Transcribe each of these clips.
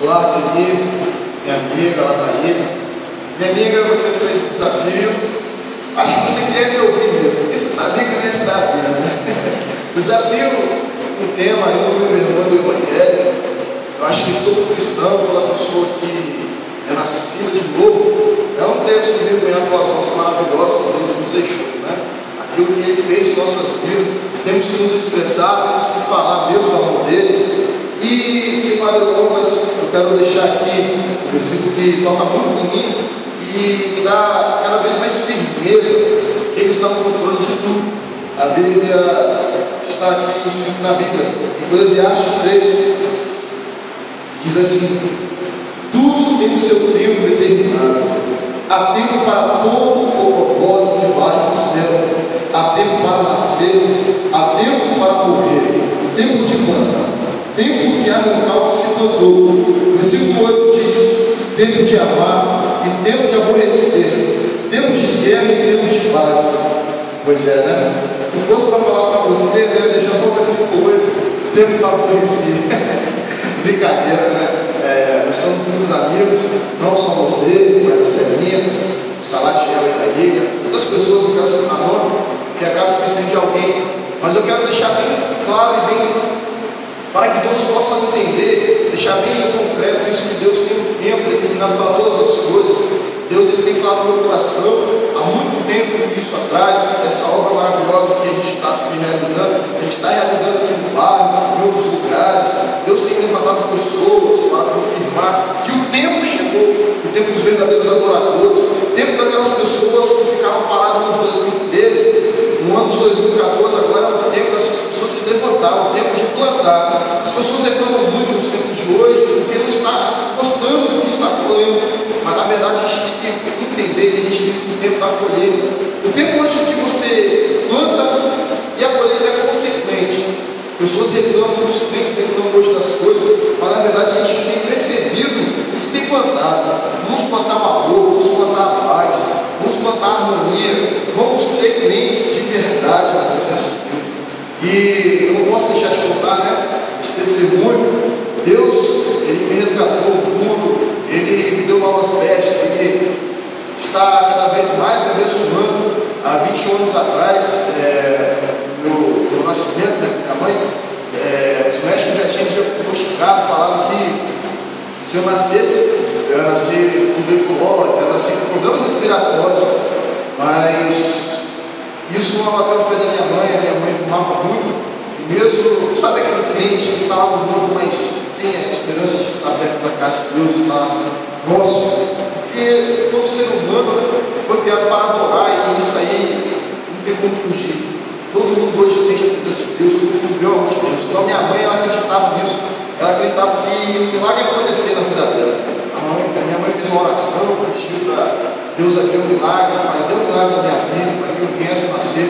Olá, Denise, minha amiga, ela está aí. Minha amiga, você fez um desafio. Acho que você queria me ouvir mesmo, porque você sabia que não ia estudar a Bíblia, né? O desafio, o tema aí do irmão do Evangelho, eu acho que todo cristão, toda pessoa que é nascida de novo, ela não deve se envergonhar pelas obras maravilhosas que Deus nos deixou, né? Aquilo que Ele fez em nossas vidas, temos que nos expressar, temos que falar mesmo do amor dele. E, sem mais delongas, eu quero deixar aqui um versículo que toca muito em mim e me dá cada vez mais firmeza que Ele está no controle de tudo. A Bíblia está aqui escrito na Bíblia, Eclesiastes 3, diz assim: tudo tem o seu tempo determinado, há tempo para todo o propósito debaixo do céu, há tempo para nascer, há tempo para morrer, tempo de plantar, tempo de arrancar o que se plantou. Versículo 8 diz: tempo de amar e tempo de aborrecer, tempo de guerra e tempo de paz. Pois é, né? Se fosse para falar para você, né, eu ia deixar só o versículo 8, tempo para aborrecer. Brincadeira, né? Nós somos muitos amigos, não só você, mas a Celinha, o Salatiel e a Liga, outras pessoas, eu quero citar nome, que acaba esquecendo de alguém, mas eu quero deixar bem claro e bem, para que todos possam entender, deixar bem concreto isso que Deus tem um tempo determinado para todas as coisas. Deus ele tem falado no meu coração há muito tempo isso atrás, essa obra maravilhosa que a gente está se realizando, a gente está realizando aqui no bairro, em outros lugares. Deus tem levantado pessoas para confirmar que o tempo chegou, o tempo dos verdadeiros adoradores, o tempo daquelas pessoas que ficavam paradas no 2013, no ano de 2014, agora é o tempo dessas pessoas se levantar, o tempo de plantar. As pessoas reclamam muito no centro de hoje porque não está gostando do que está colhendo, mas na verdade a gente tem que entender que a gente vive no tempo da colheita. O tempo hoje que você planta e a colheita é consequente. Pessoas reclamam dos crentes, reclamam hoje das coisas, mas na verdade a gente tem percebido o que tem plantado. Vamos plantar o amor, vamos plantar a paz, vamos plantar a harmonia, vamos ser crentes de verdade na presença de Deus. E eu não posso deixar de contar, né, esse testemunho. Deus, Ele me resgatou do mundo, Ele me deu novas vestes, Ele está cada vez mais me abençoando. Há 20 anos atrás, no nascimento da minha mãe, os médicos já tinham diagnosticado, falaram que se eu nascesse, eu ia nascer com tuberculose, eu ia nascer com problemas respiratórios, mas isso não abateu a fé da minha mãe fumava muito, e mesmo, sabe aquele crente que está lá no mundo, mas tem a esperança de estar perto da casa de Deus, estar próximo, porque todo ser humano foi criado para adorar, e isso aí não tem como fugir. Todo mundo hoje sente a presença de Deus, todo mundo vê o amor de Deus. Então minha mãe, ela acreditava nisso, ela acreditava que o milagre ia acontecer na vida dela. A minha mãe fez uma oração, pediu para Deus aqui um milagre, fazer um milagre na minha vida, para que eu viesse a nascer.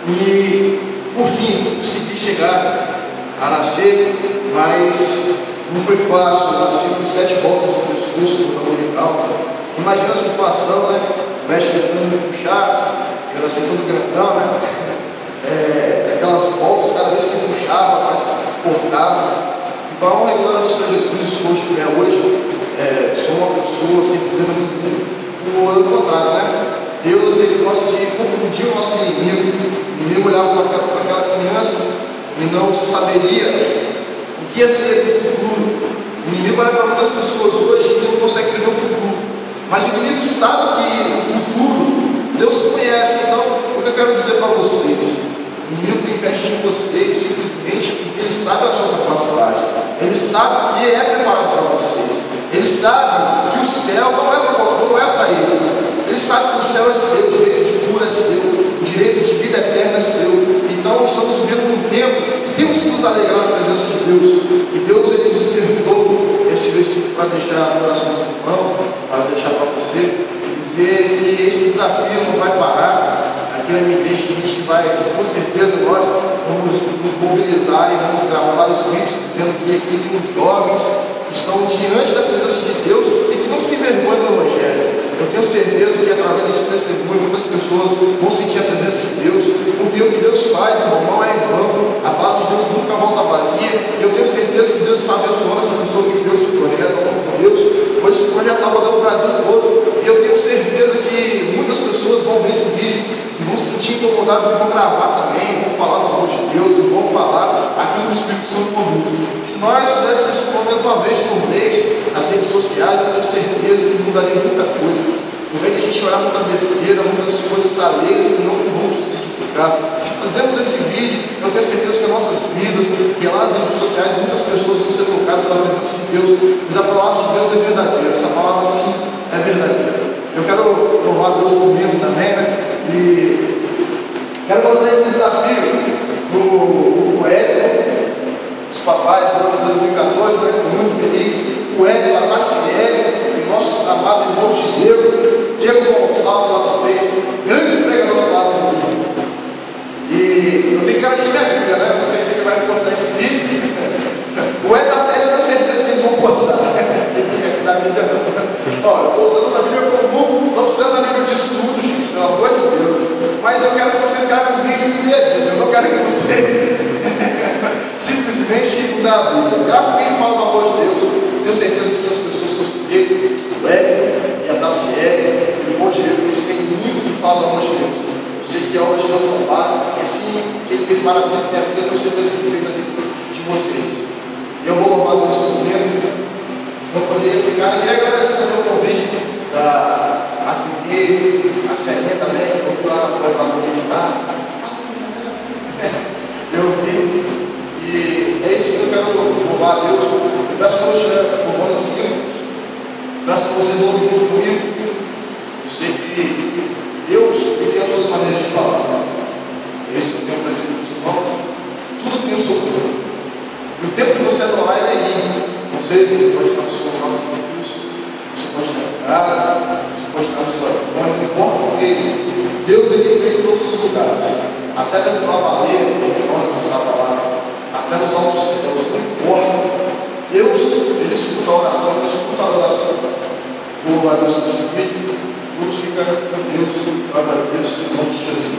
E por fim, consegui chegar a nascer, mas não foi fácil. Eu nasci com 7 voltas no pescoço, no umbilical. Imagina a situação, né? O médico tentando me puxar, eu nasci todo grandão, né? Aquelas voltas, cada vez que puxava, mais forcava. Então, a glória do Senhor Jesus, estou de pé hoje, sou uma pessoa assim, do contrário, né? Deus, Ele gosta de confundir o nosso inimigo. O inimigo olhava para aquela criança e não saberia o que ia ser no futuro. O inimigo olha para muitas pessoas hoje e não consegue prever o futuro. Mas o inimigo sabe que o futuro Deus conhece. Então, o que eu quero dizer para vocês? O inimigo tem inveja de vocês simplesmente porque ele sabe a sua capacidade. Ele sabe o que é preparado para vocês. Ele sabe que o céu não é para ele. Ele sabe que o céu é seu, o direito de cura é seu, o direito de vida eterna é seu. Então, estamos vivendo um tempo que temos que nos alegrar na presença de Deus. E Deus, Ele despertou esse versículo para deixar no coração dos irmãos, para deixar para você, e dizer que esse desafio não vai parar. Aqui na minha igreja, a gente vai, com certeza, nós vamos nos mobilizar e vamos gravar vários vídeos dizendo que aqui tem uns jovens que estão diante da presença de Deus e que não se envergonham do Evangelho. Eu tenho certeza que através desse testemunho muitas pessoas vão sentir a presença de Deus, porque o que Deus faz, irmão, não é em vão. A palavra de Deus nunca volta vazia, e eu tenho certeza que Deus está abençoando essa pessoa, que Deus convidados vão gravar também, vão falar do amor de Deus, e vão falar aquilo que o Espírito Santo conduz. Se nós fizéssemos isso pelo menos uma vez por mês nas redes sociais, eu tenho certeza que mudaria muita coisa. Não vem que a gente olhar muita besteira, muitas coisas alegres que não vão nos edificar. Se fazermos esse vídeo, eu tenho certeza que as nossas vidas, que lá nas redes sociais, muitas pessoas vão ser tocadas pela presença de Deus. Mas a palavra de Deus é verdadeira, essa palavra sim é verdadeira. Eu quero louvar Deus comigo também, né? E quero lançar esse desafio no Hélio, os papais do ano 2014, né? Estou muito feliz. O Hélio, a Tassiele, o nosso amado irmão Diego Gonçalves lá do Face, grande pregador da palavra de Deus. E eu tenho que garantir minha Bíblia, né? Não sei se ele vai postar esse vídeo. O Hélio e a Tassiele, eu tenho certeza que eles vão postar. Da Bíblia não. Ó, eu estou usando a Bíblia como, não precisando da Bíblia de estudo, gente, pelo amor de Deus. Mas eu quero que vocês gravem um vídeo e leiam a Bíblia. Eu não quero que vocês simplesmente mudem a Bíblia. Grava um vídeo e fala do amor de Deus. Tenho certeza que essas pessoas que eu citei, o Hélio e a Tassiele, e o irmão Diego, eles têm muito que falar do amor de Deus. Eu sei que a obra de Deus não para. E assim, ele fez maravilhas na minha vida, eu tenho certeza que ele fez na vida de vocês. Eu vou louvar Deus esse momento. Não poderia ficar. Eu queria agradecer também o convite da TV, a Celinha também, que eu fui lá na coisa lá no meditar. Eu vi. E é isso que eu quero louvar a Deus. Eu peço que eu estiver louvando assim. Peço que você louve junto comigo. Eu sei que Deus tem as suas maneiras de falar. É isso que eu tenho para dizer para os irmãos. Tudo tem o seu tempo. E o tempo que você adorar é lindo. Não sei, você pode estar no seu local de serviço, você pode estar em casa, você pode estar no seu telefone, não importa, porque Deus ele vem em todos os lugares. Até dentro de uma baleia, como Jonas estava lá, até nos altos céus, não importa. Deus, ele escuta a oração, ele escuta a oração. Vou louvar Deus nesse vídeo, tudo fica com Deus, para Deus, em nome de Jesus.